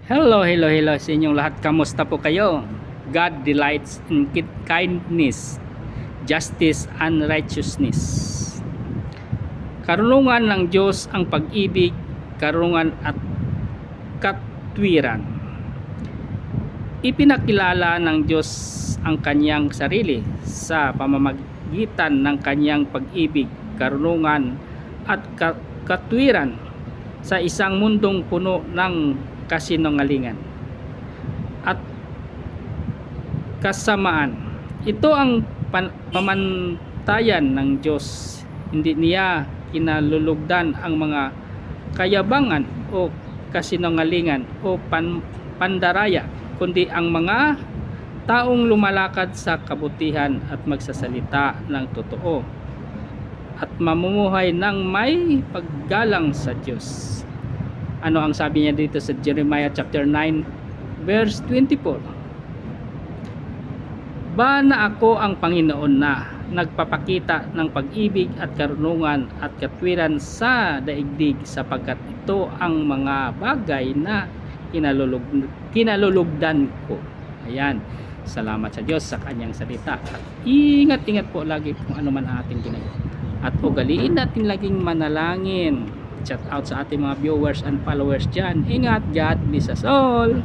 Hello sa inyong lahat. Kamusta po kayo? God delights in kindness, justice, and righteousness. Karunungan ng Diyos ang pag-ibig, karunungan at katwiran. Ipinakilala ng Diyos ang kanyang sarili sa pamamagitan ng kanyang pag-ibig, karunungan at katwiran sa isang mundong puno ng kasinungalingan at kasamaan. Ito ang pamantayan ng Diyos. Hindi niya kinalulugdan ang mga kayabangan o kasinungalingan o pandaraya, kundi ang mga taong lumalakad sa kabutihan at magsasalita ng totoo at mamumuhay ng may paggalang sa Diyos. Ano ang sabi niya dito sa Jeremiah chapter 9 verse 24? Ba na ako ang Panginoon na nagpapakita ng pag-ibig at karunungan at katwiran sa daigdig, sapagkat ito ang mga bagay na kinalulugdan ko. Ayan. Salamat sa Diyos sa kanyang salita. At ingat-ingat po lagi kung ano man ang ating ginagawa. At ugaliin natin laging manalangin. Shout out sa ating mga viewers and followers dyan. Ingat, God bless us all.